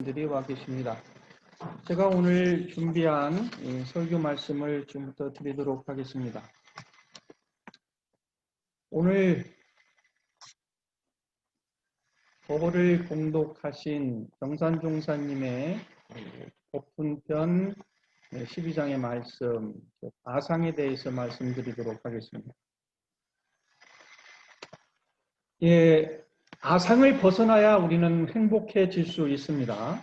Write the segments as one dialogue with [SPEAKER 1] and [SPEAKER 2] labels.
[SPEAKER 1] 분들이 와 계십니다. 제가 오늘 준비한 설교 말씀을 지금부터 드리도록 하겠습니다. 오늘 법어를 봉독하신 정산종사님의 법훈편 12장의 말씀, 아상에 대해서 말씀드리도록 하겠습니다. 아상을 벗어나야 우리는 행복해질 수 있습니다.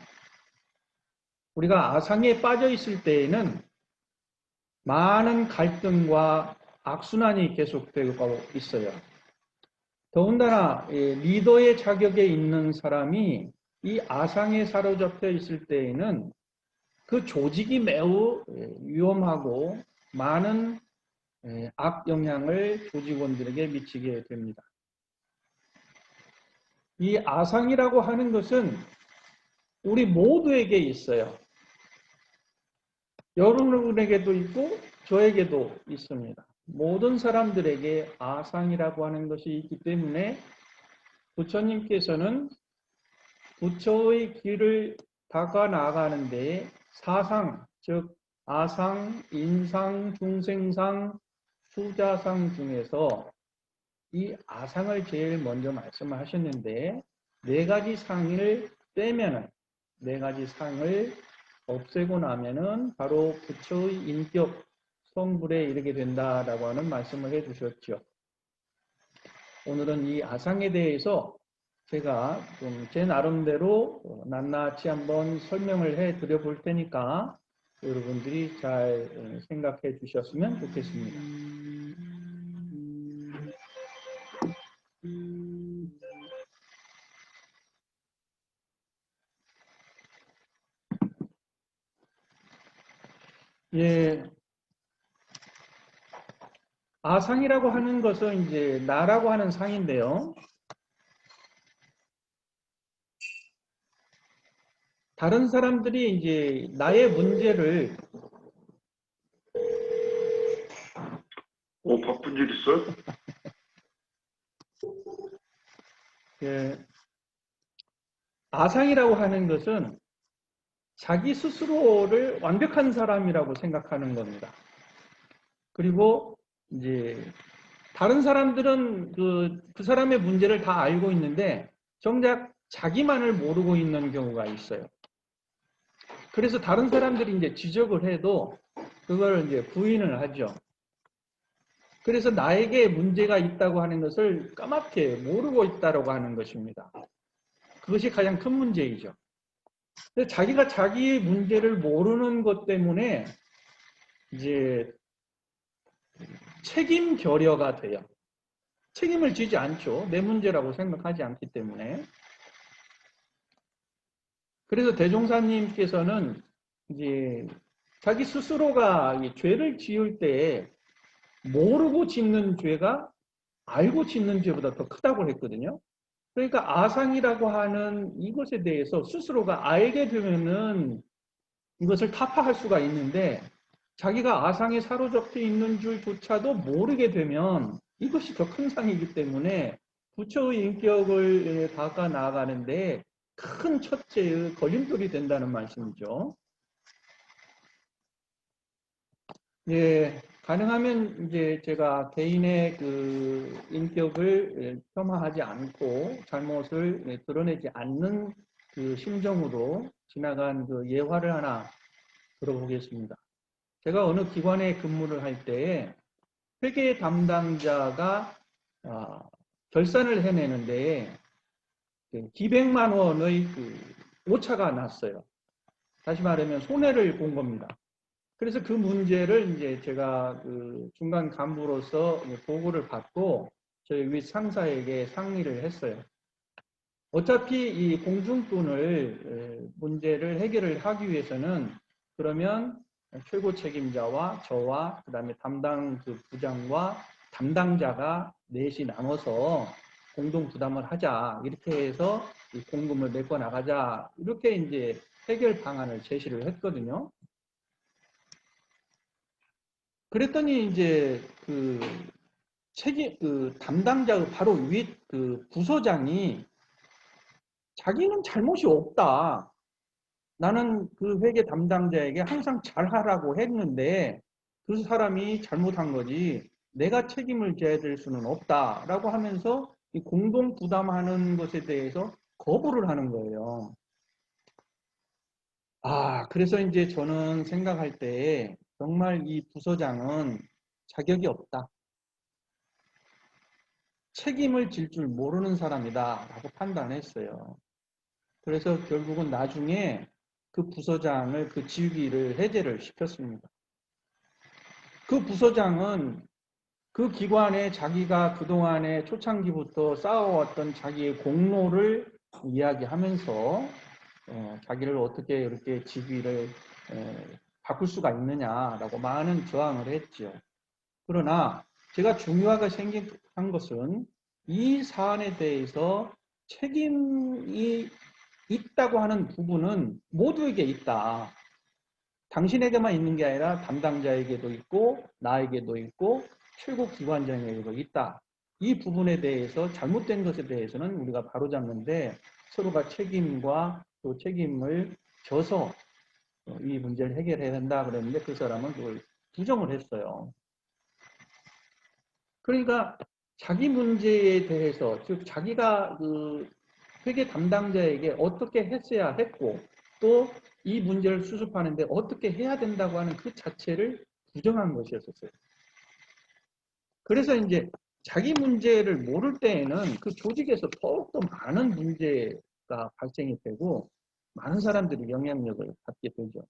[SPEAKER 1] 우리가 아상에 빠져 있을 때에는 많은 갈등과 악순환이 계속되고 있어요. 더군다나 리더의 자격에 있는 사람이 이 아상에 사로잡혀 있을 때에는 그 조직이 매우 위험하고 많은 악영향을 조직원들에게 미치게 됩니다. 이 아상이라고 하는 것은 우리 모두에게 있어요. 여러분에게도 있고 저에게도 있습니다. 모든 사람들에게 아상이라고 하는 것이 있기 때문에 부처님께서는 부처의 길을 닦아 나가는 데 사상, 즉 아상, 인상, 중생상, 수자상 중에서 이 아상을 제일 먼저 말씀을 하셨는데 네 가지 상을 빼면은 네 가지 상을 없애고 나면은 바로 부처의 인격 성불에 이르게 된다라고 하는 말씀을 해주셨죠. 오늘은 이 아상에 대해서 제가 좀 제 나름대로 낱낱이 한번 설명을 해 드려 볼 테니까 여러분들이 잘 생각해 주셨으면 좋겠습니다. 아상이라고 하는 것은 이제 나라고 하는 상인데요. 다른 사람들이 이제 나의 문제를
[SPEAKER 2] 바쁜 일 있어요?
[SPEAKER 1] 아상이라고 하는 것은 자기 스스로를 완벽한 사람이라고 생각하는 겁니다. 그리고 이제 다른 사람들은 그 사람의 문제를 다 알고 있는데 정작 자기만을 모르고 있는 경우가 있어요. 그래서 다른 사람들이 이제 지적을 해도 그걸 이제 부인을 하죠. 그래서 나에게 문제가 있다고 하는 것을 까맣게 모르고 있다고 하는 것입니다. 그것이 가장 큰 문제이죠. 근데 자기가 자기의 문제를 모르는 것 때문에 이제 책임 결여가 돼요. 책임을 지지 않죠. 내 문제라고 생각하지 않기 때문에. 그래서 대종사님께서는 이제 자기 스스로가 죄를 지을 때 모르고 짓는 죄가 알고 짓는 죄보다 더 크다고 했거든요. 그러니까 아상이라고 하는 이것에 대해서 스스로가 알게 되면은 이것을 타파할 수가 있는데 자기가 아상에 사로잡혀 있는 줄조차도 모르게 되면 이것이 더 큰 상이기 때문에 부처의 인격을 닦아 나가는데 큰 첫째의 걸림돌이 된다는 말씀이죠. 가능하면 이제 제가 개인의 그 인격을 폄하하지 않고 잘못을 드러내지 않는 그 심정으로 지나간 그 예화를 하나 들어보겠습니다. 제가 어느 기관에 근무를 할 때에 회계 담당자가 결산을 해내는데 기백만 원의 그 오차가 났어요. 다시 말하면 손해를 본 겁니다. 그래서 그 문제를 이제 제가 그 중간 간부로서 보고를 받고 저희 윗 상사에게 상의를 했어요. 어차피 이 공중분을 문제를 해결을 하기 위해서는 그러면 최고 책임자와 저와 그다음에 담당 그 부장과 담당자가 넷이 나눠서 공동 부담을 하자 이렇게 해서 이 공금을 메꿔 나가자 이렇게 이제 해결 방안을 제시를 했거든요. 그랬더니 이제 그 담당자 바로 윗 그 부서장이 자기는 잘못이 없다. 나는 그 회계 담당자에게 항상 잘하라고 했는데 그 사람이 잘못한 거지 내가 책임을 져야 될 수는 없다라고 하면서 이 공동 부담하는 것에 대해서 거부를 하는 거예요. 그래서 이제 저는 생각할 때 정말 이 부서장은 자격이 없다. 책임을 질 줄 모르는 사람이다라고 판단했어요. 그래서 결국은 나중에 그 부서장을 그 직위를 해제를 시켰습니다. 그 부서장은 그 기관에 자기가 그동안에 초창기부터 쌓아왔던 자기의 공로를 이야기하면서 자기를 어떻게 이렇게 직위를 바꿀 수가 있느냐라고 많은 저항을 했죠. 그러나 제가 중요하게 생각한 것은 이 사안에 대해서 책임이 있다고 하는 부분은 모두에게 있다. 당신에게만 있는 게 아니라 담당자에게도 있고 나에게도 있고 최고 기관장에게도 있다. 이 부분에 대해서 잘못된 것에 대해서는 우리가 바로잡는데 서로가 책임과 또 책임을 져서 이 문제를 해결해야 된다 그랬는데 그 사람은 그걸 부정을 했어요. 그러니까 자기 문제에 대해서 즉 자기가 그 회계 담당자에게 어떻게 했어야 했고 또 이 문제를 수습하는데 어떻게 해야 된다고 하는 그 자체를 부정한 것이었어요. 그래서 이제 자기 문제를 모를 때에는 그 조직에서 더욱더 많은 문제가 발생이 되고 많은 사람들이 영향력을 받게 되죠.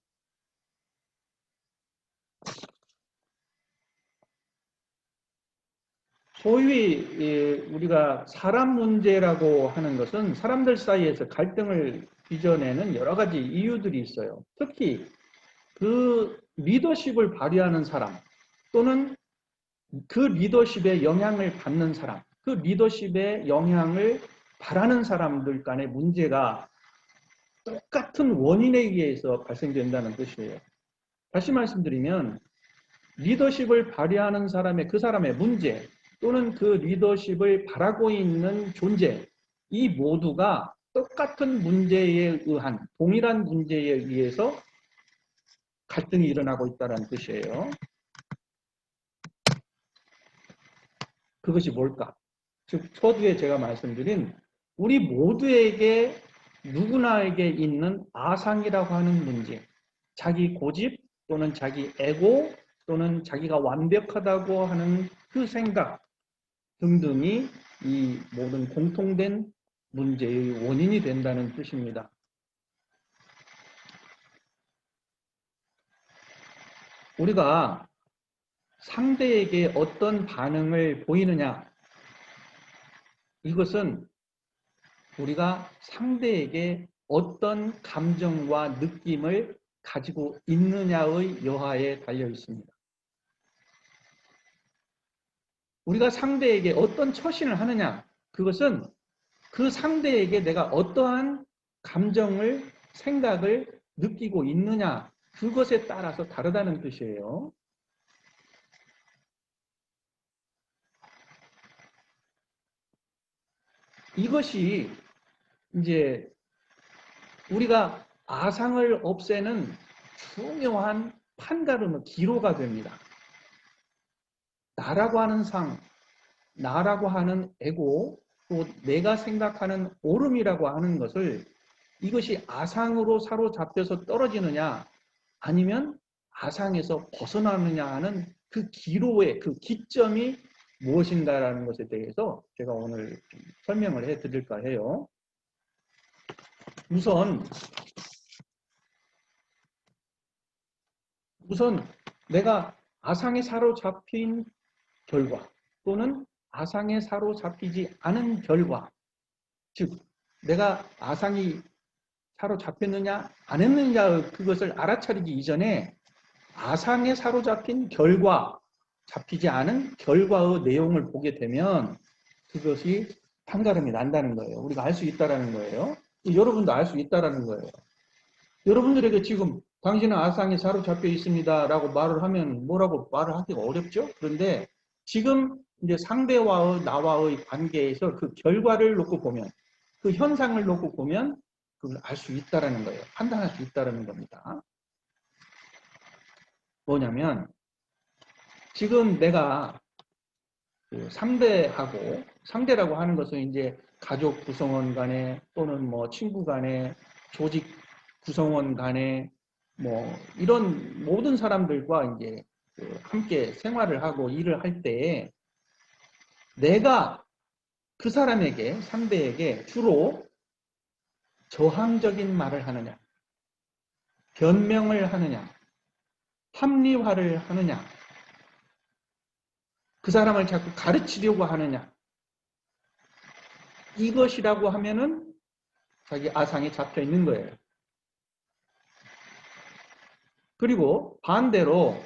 [SPEAKER 1] 소위 우리가 사람 문제라고 하는 것은 사람들 사이에서 갈등을 빚어내는 여러 가지 이유들이 있어요. 특히 그 리더십을 발휘하는 사람 또는 그 리더십에 영향을 받는 사람, 그 리더십에 영향을 바라는 사람들 간의 문제가 똑같은 원인에 의해서 발생된다는 뜻이에요. 다시 말씀드리면 리더십을 발휘하는 사람의 그 사람의 문제 또는 그 리더십을 바라고 있는 존재 이 모두가 똑같은 문제에 의한 동일한 문제에 의해서 갈등이 일어나고 있다는 뜻이에요. 그것이 뭘까? 즉 서두에 제가 말씀드린 우리 모두에게 누구나에게 있는 아상이라고 하는 문제 자기 고집 또는 자기 에고 또는 자기가 완벽하다고 하는 그 생각 등등이 이 모든 공통된 문제의 원인이 된다는 뜻입니다. 우리가 상대에게 어떤 반응을 보이느냐 이것은 우리가 상대에게 어떤 감정과 느낌을 가지고 있느냐의 여하에 달려 있습니다. 우리가 상대에게 어떤 처신을 하느냐 그것은 그 상대에게 내가 어떠한 감정을 생각을 느끼고 있느냐 그것에 따라서 다르다는 뜻이에요. 이것이 이제 우리가 아상을 없애는 중요한 판가름, 기로가 됩니다. 나라고 하는 상, 나라고 하는 에고, 또 내가 생각하는 옳음이라고 하는 것을 이것이 아상으로 사로잡혀서 떨어지느냐 아니면 아상에서 벗어나느냐 하는 그 기로의 그 기점이 무엇인가라는 것에 대해서 제가 오늘 설명을 해드릴까 해요. 우선 내가 아상에 사로잡힌 결과 또는 아상에 사로잡히지 않은 결과 즉 내가 아상이 사로잡혔느냐 안 했느냐 그것을 알아차리기 이전에 아상에 사로잡힌 결과 잡히지 않은 결과의 내용을 보게 되면 그것이 판가름이 난다는 거예요. 우리가 알 수 있다는 거예요. 여러분도 알 수 있다는 거예요. 여러분들에게 지금 당신은 아상에 사로잡혀 있습니다 라고 말을 하면 뭐라고 말을 하기가 어렵죠. 그런데 지금 이제 상대와의 나와의 관계에서 그 결과를 놓고 보면 그 현상을 놓고 보면 그걸 알 수 있다라는 거예요. 판단할 수 있다라는 겁니다. 뭐냐면 지금 내가 그 상대라고 하는 것은 이제 가족 구성원 간에 또는 뭐 친구 간에 조직 구성원 간에 뭐 이런 모든 사람들과 이제 그 함께 생활을 하고 일을 할 때에 내가 그 사람에게 상대에게 주로 저항적인 말을 하느냐, 변명을 하느냐, 합리화를 하느냐, 그 사람을 자꾸 가르치려고 하느냐, 이것이라고 하면은 자기 아상에 잡혀 있는 거예요. 그리고 반대로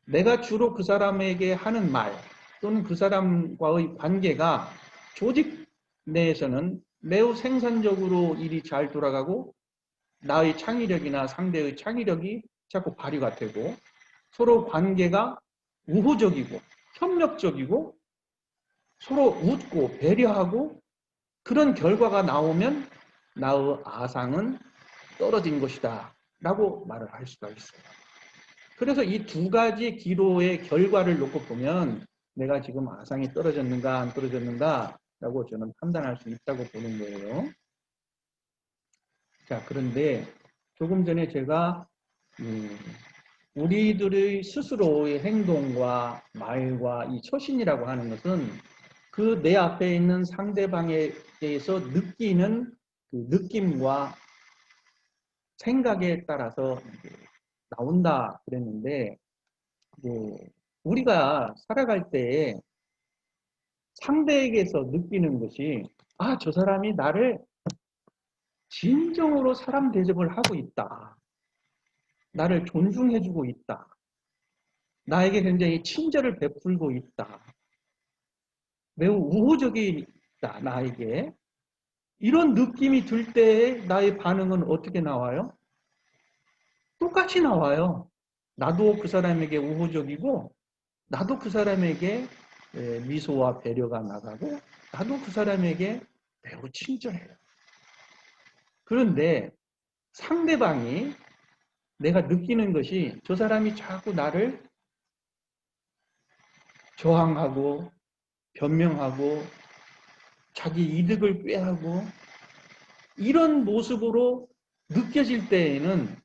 [SPEAKER 1] 내가 주로 그 사람에게 하는 말 또는 그 사람과의 관계가 조직 내에서는 매우 생산적으로 일이 잘 돌아가고 나의 창의력이나 상대의 창의력이 자꾸 발휘가 되고 서로 관계가 우호적이고 협력적이고 서로 웃고 배려하고 그런 결과가 나오면 나의 아상은 떨어진 것이다 라고 말을 할 수가 있어요. 그래서 이 두 가지 기로의 결과를 놓고 보면 내가 지금 아상이 떨어졌는가 안 떨어졌는가 라고 저는 판단할 수 있다고 보는 거예요. 자, 그런데 조금 전에 제가 우리들의 스스로의 행동과 말과 이 처신이라고 하는 것은 그 내 앞에 있는 상대방에 대해서 느끼는 그 느낌과 생각에 따라서 나온다 그랬는데 우리가 살아갈 때 상대에게서 느끼는 것이 저 사람이 나를 진정으로 사람 대접을 하고 있다. 나를 존중해주고 있다. 나에게 굉장히 친절을 베풀고 있다. 매우 우호적이다. 나에게. 이런 느낌이 들 때에 나의 반응은 어떻게 나와요? 똑같이 나와요. 나도 그 사람에게 우호적이고 나도 그 사람에게 미소와 배려가 나가고 나도 그 사람에게 매우 친절해요. 그런데 상대방이 내가 느끼는 것이 저 사람이 자꾸 나를 저항하고 변명하고 자기 이득을 꾀하고 이런 모습으로 느껴질 때에는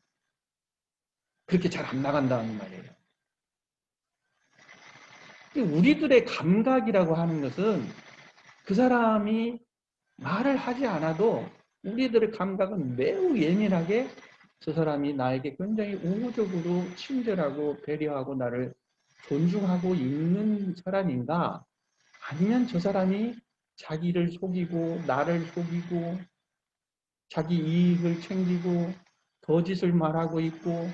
[SPEAKER 1] 그렇게 잘 안 나간다는 말이에요. 우리들의 감각이라고 하는 것은 그 사람이 말을 하지 않아도 우리들의 감각은 매우 예민하게 저 사람이 나에게 굉장히 우호적으로 친절하고 배려하고 나를 존중하고 있는 사람인가 아니면 저 사람이 자기를 속이고 나를 속이고 자기 이익을 챙기고 거짓을 말하고 있고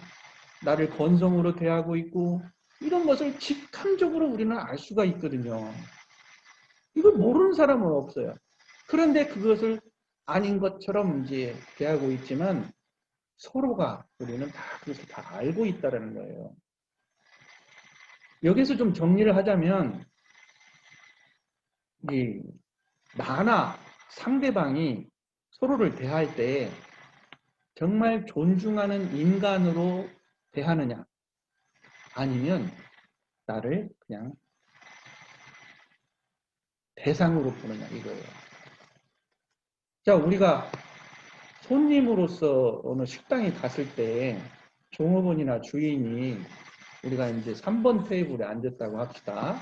[SPEAKER 1] 나를 건성으로 대하고 있고 이런 것을 직감적으로 우리는 알 수가 있거든요. 이걸 모르는 사람은 없어요. 그런데 그것을 아닌 것처럼 이제 대하고 있지만 서로가 우리는 다 그것을 다 알고 있다는 거예요. 여기서 좀 정리를 하자면 나나 상대방이 서로를 대할 때 정말 존중하는 인간으로 대하느냐 아니면 나를 그냥 대상으로 보느냐 이거예요. 자, 우리가 손님으로서 어느 식당에 갔을 때 종업원이나 주인이 우리가 이제 3번 테이블에 앉았다고 합시다.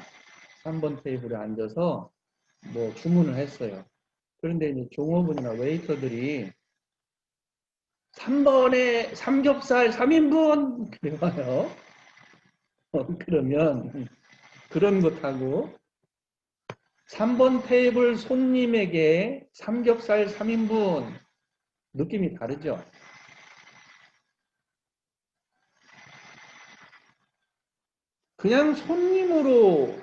[SPEAKER 1] 3번 테이블에 앉아서 뭐 주문을 했어요. 그런데 이제 종업원이나 웨이터들이 3번에 삼겹살 3인분 그래봐요. 그러면 그런 것하고 3번 테이블 손님에게 삼겹살 3인분 느낌이 다르죠. 그냥 손님으로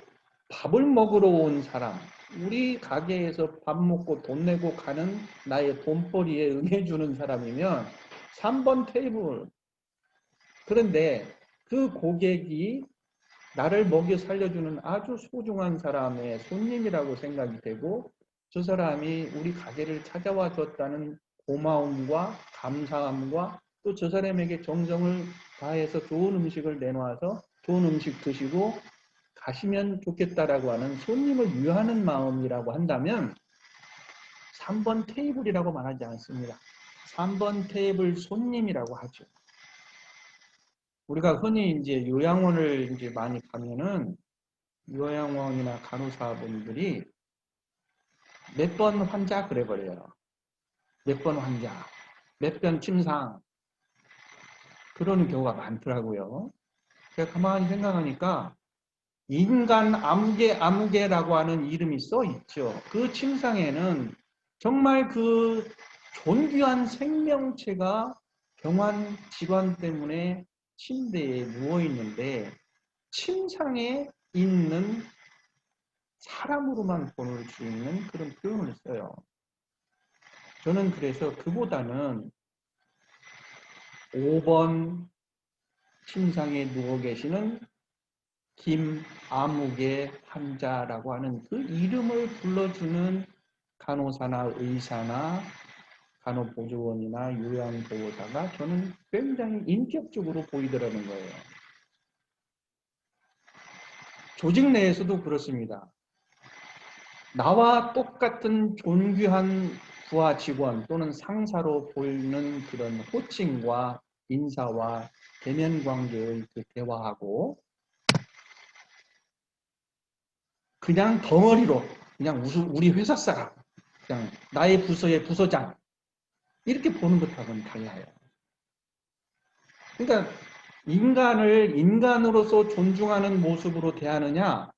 [SPEAKER 1] 밥을 먹으러 온 사람, 우리 가게에서 밥 먹고 돈 내고 가는 나의 돈벌이에 응해주는 사람이면 3번 테이블. 그런데 그 고객이 나를 먹여 살려주는 아주 소중한 사람의 손님이라고 생각이 되고 저 사람이 우리 가게를 찾아와 줬다는 고마움과 감사함과 또 저 사람에게 정성을 다해서 좋은 음식을 내놓아서 좋은 음식 드시고 가시면 좋겠다라고 하는 손님을 위하는 마음이라고 한다면 3번 테이블이라고 말하지 않습니다. 3번 테이블 손님이라고 하죠. 우리가 흔히 이제 요양원을 이제 많이 가면은 요양원이나 간호사분들이 몇 번 환자 그래 버려요. 몇 번 환자, 몇 번 침상 그러는 경우가 많더라고요. 제가 가만히 생각하니까 인간 암개라고 하는 이름이 써 있죠. 그 침상에는 정말 그 존귀한 생명체가 병환 질환 때문에 침대에 누워 있는데 침상에 있는 사람으로만 볼 수 있는 그런 표현을 써요. 저는 그래서 그보다는 5번 침상에 누워 계시는 김아무개 환자라고 하는 그 이름을 불러주는 간호사나 의사나 간호보조원이나 요양보호사가 저는 굉장히 인격적으로 보이더라는 거예요. 조직 내에서도 그렇습니다. 나와 똑같은 존귀한 부하 직원 또는 상사로 보이는 그런 호칭과 인사와 대면 관계의 그 대화하고 그냥 덩어리로 그냥 우리 회사 사람, 그냥 나의 부서의 부서장 이렇게 보는 것하고는 달라요. 그러니까 인간을 인간으로서 존중하는 모습으로 대하느냐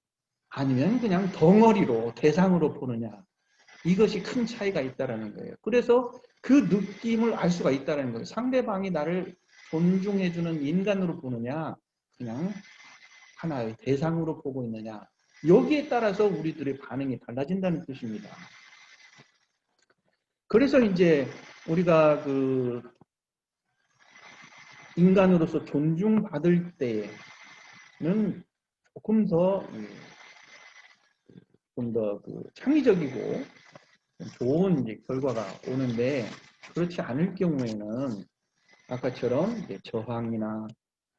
[SPEAKER 1] 아니면 그냥 덩어리로 대상으로 보느냐 이것이 큰 차이가 있다는 거예요. 그래서 그 느낌을 알 수가 있다는 거예요. 상대방이 나를 존중해주는 인간으로 보느냐 그냥 하나의 대상으로 보고 있느냐 여기에 따라서 우리들의 반응이 달라진다는 뜻입니다. 그래서 이제 우리가 그 인간으로서 존중받을 때는 조금 더 좀 더 그 창의적이고 좋은 이제 결과가 오는데 그렇지 않을 경우에는 아까처럼 이제 저항이나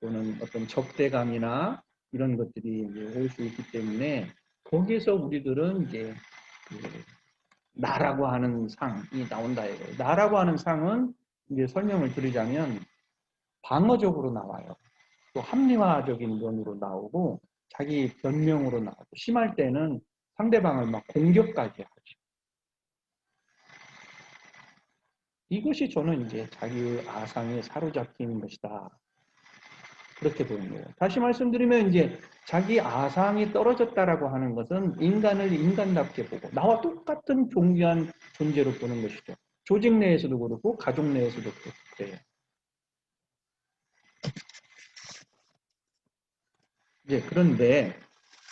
[SPEAKER 1] 또는 어떤 적대감이나 이런 것들이 이제 올 수 있기 때문에 거기에서 우리들은 이제 그 나라고 하는 상이 나온다 이거예요. 나라고 하는 상은 이제 설명을 드리자면 방어적으로 나와요. 또 합리화적인 면으로 나오고 자기 변명으로 나오고 심할 때는 상대방을 막 공격까지 하죠. 이것이 저는 이제 자기의 아상에 사로잡히는 것이다. 그렇게 보는 거예요. 다시 말씀드리면 이제 자기 아상이 떨어졌다라고 하는 것은 인간을 인간답게 보고 나와 똑같은 존귀한 존재로 보는 것이죠. 조직 내에서도 그렇고 가족 내에서도 그래요. 이제 그런데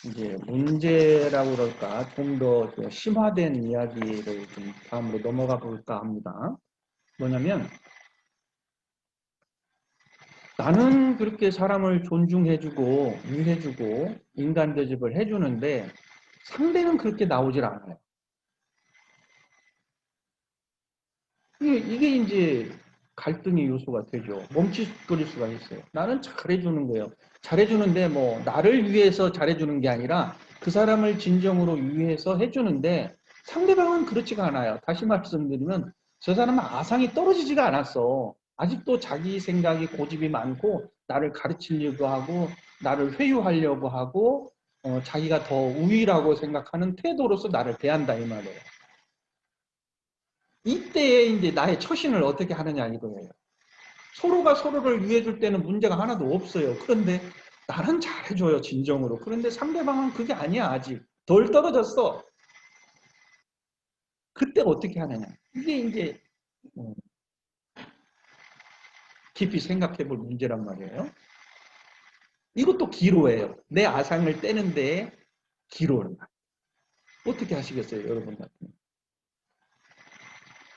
[SPEAKER 1] 이제 문제라고 그럴까 좀 더 심화된 이야기를 좀 다음으로 넘어가 볼까 합니다. 뭐냐면 나는 그렇게 사람을 존중해주고 위해주고 인간 대접을 해주는데 상대는 그렇게 나오질 않아요. 이게 이제 갈등의 요소가 되죠. 멈칫거릴 수가 있어요. 나는 잘해주는 거예요. 잘해주는데 뭐 나를 위해서 잘해주는 게 아니라 그 사람을 진정으로 위해서 해주는데 상대방은 그렇지가 않아요. 다시 말씀드리면 저 사람은 아상이 떨어지지가 않았어. 아직도 자기 생각이 고집이 많고 나를 가르치려고 하고 나를 회유하려고 하고 자기가 더 우위라고 생각하는 태도로서 나를 대한다 이 말이에요. 이때에 이제 나의 처신을 어떻게 하느냐 이거예요. 서로가 서로를 위해줄 때는 문제가 하나도 없어요. 그런데 나는 잘해줘요, 진정으로. 그런데 상대방은 그게 아니야, 아직. 덜 떨어졌어. 그때 어떻게 하느냐. 이게 이제 깊이 생각해 볼 문제란 말이에요. 이것도 기로예요. 내 아상을 떼는데 기로를. 어떻게 하시겠어요, 여러분 같으면?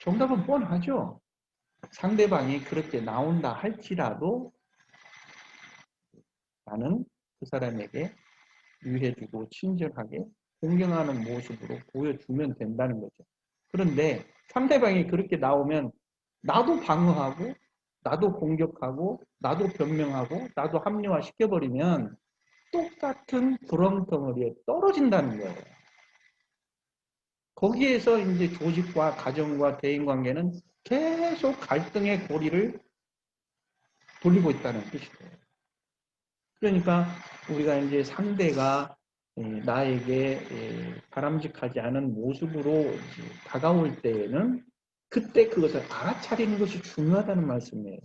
[SPEAKER 1] 정답은 뻔하죠. 상대방이 그렇게 나온다 할지라도 나는 그 사람에게 유해주고 친절하게 공경하는 모습으로 보여주면 된다는 거죠. 그런데 상대방이 그렇게 나오면 나도 방어하고, 나도 공격하고, 나도 변명하고, 나도 합리화시켜버리면 똑같은 구렁텅어리에 떨어진다는 거예요. 거기에서 이제 조직과 가정과 대인관계는 계속 갈등의 고리를 돌리고 있다는 뜻이에요. 그러니까 우리가 이제 상대가 나에게 바람직하지 않은 모습으로 다가올 때에는 그때 그것을 알아차리는 것이 중요하다는 말씀이에요.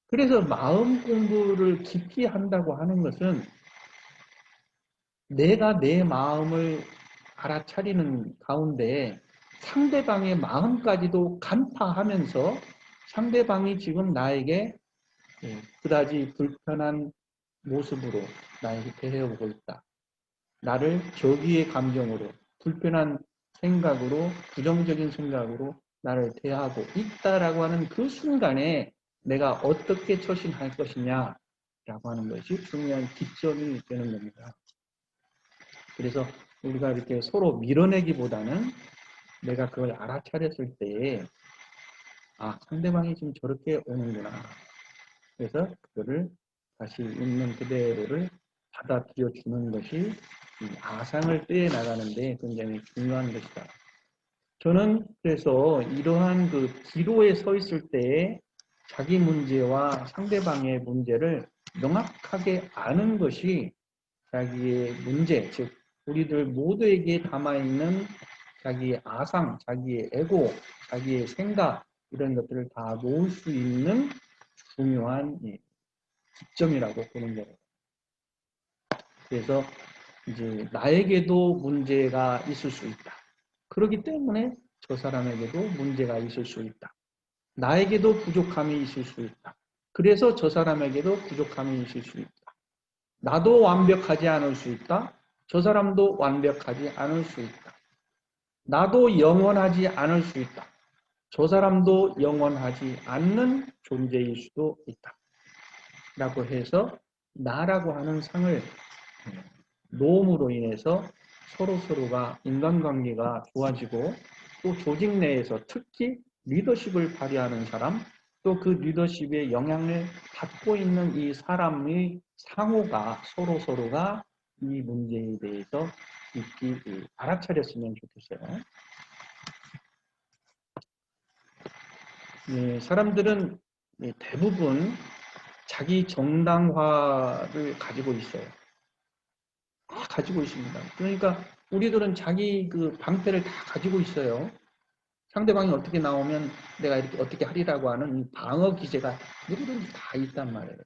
[SPEAKER 1] 그래서 마음 공부를 깊이 한다고 하는 것은 내가 내 마음을 알아차리는 가운데 상대방의 마음까지도 간파하면서 상대방이 지금 나에게 그다지 불편한 모습으로 나에게 대해오고 있다. 나를 저기의 감정으로, 불편한 생각으로, 부정적인 생각으로 나를 대하고 있다라고 하는 그 순간에 내가 어떻게 처신할 것이냐라고 하는 것이 중요한 기점이 되는 겁니다. 그래서 우리가 이렇게 서로 밀어내기보다는 내가 그걸 알아차렸을 때에 상대방이 지금 저렇게 오는구나. 그래서 그거를 다시 있는 그대로를 받아들여 주는 것이 아상을 떼어 나가는데 굉장히 중요한 것이다. 저는 그래서 이러한 그 기로에 서 있을 때에 자기 문제와 상대방의 문제를 명확하게 아는 것이 자기의 문제, 즉 우리들 모두에게 담아있는 자기의 아상, 자기의 에고, 자기의 생각 이런 것들을 다 놓을 수 있는 중요한 기점이라고 보는 거예요. 그래서 이제 나에게도 문제가 있을 수 있다. 그렇기 때문에 저 사람에게도 문제가 있을 수 있다. 나에게도 부족함이 있을 수 있다. 그래서 저 사람에게도 부족함이 있을 수 있다. 나도 완벽하지 않을 수 있다. 저 사람도 완벽하지 않을 수 있다. 나도 영원하지 않을 수 있다. 저 사람도 영원하지 않는 존재일 수도 있다. 라고 해서 나라고 하는 상을 놓음으로 인해서 서로가 인간관계가 좋아지고 또 조직 내에서 특히 리더십을 발휘하는 사람 또 그 리더십의 영향을 받고 있는 이 사람의 상호가 서로가 이 문제에 대해서 깊이 알아차렸으면 좋겠어요. 사람들은 대부분 자기 정당화를 가지고 있어요. 다 가지고 있습니다. 그러니까 우리들은 자기 그 방패를 다 가지고 있어요. 상대방이 어떻게 나오면 내가 이렇게 어떻게 하리라고 하는 이 방어 기제가 누구든지 다 있단 말이에요.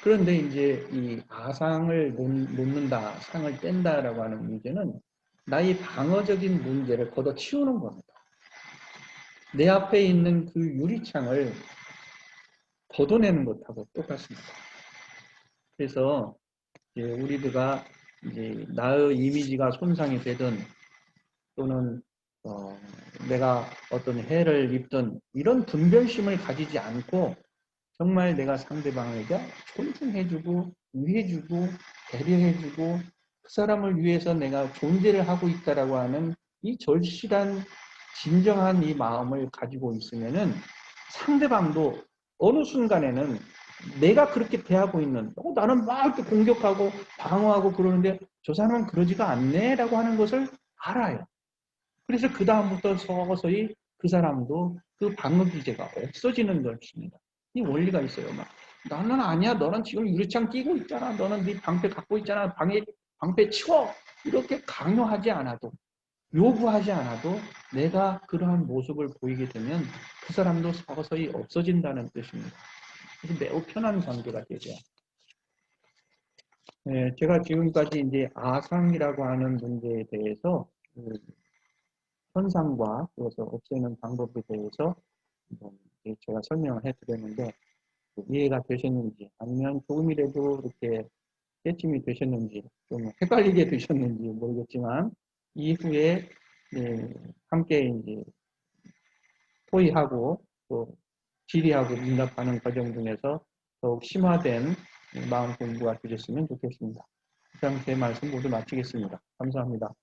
[SPEAKER 1] 그런데 이제 이 아상을 놓는다, 상을 뗀다라고 하는 문제는 나의 방어적인 문제를 걷어치우는 겁니다. 내 앞에 있는 그 유리창을 걷어내는 것하고 똑같습니다. 그래서 이제 우리들가 이제 나의 이미지가 손상이 되든 또는 내가 어떤 해를 입든 이런 분별심을 가지지 않고 정말 내가 상대방에게 존중해주고 위해주고 배려해주고 그 사람을 위해서 내가 존재를 하고 있다라고 하는 이 절실한 진정한 이 마음을 가지고 있으면은 상대방도 어느 순간에는 내가 그렇게 대하고 있는 나는 막 이렇게 공격하고 방어하고 그러는데 저 사람은 그러지가 않네 라고 하는 것을 알아요. 그래서 그 다음부터 서서히 그 사람도 그 방어 기제가 없어지는 것입니다. 이 원리가 있어요. 막 나는 아니야. 너는 지금 유리창 끼고 있잖아. 너는 네 방패 갖고 있잖아. 방패 치워. 이렇게 강요하지 않아도 요구하지 않아도 내가 그러한 모습을 보이게 되면 그 사람도 서서히 없어진다는 뜻입니다. 그래서 매우 편한 관계가 되죠. 제가 지금까지 이제 아상이라고 하는 문제에 대해서 현상과 그것을 없애는 방법에 대해서 제가 설명을 해드렸는데 이해가 되셨는지 아니면 조금이라도 이렇게 깨침이 되셨는지 좀 헷갈리게 되셨는지 모르겠지만 이후에 함께 이제 토의하고 또 질의하고 응답하는 과정 중에서 더욱 심화된 마음 공부가 되셨으면 좋겠습니다. 이상 제 말씀 모두 마치겠습니다. 감사합니다.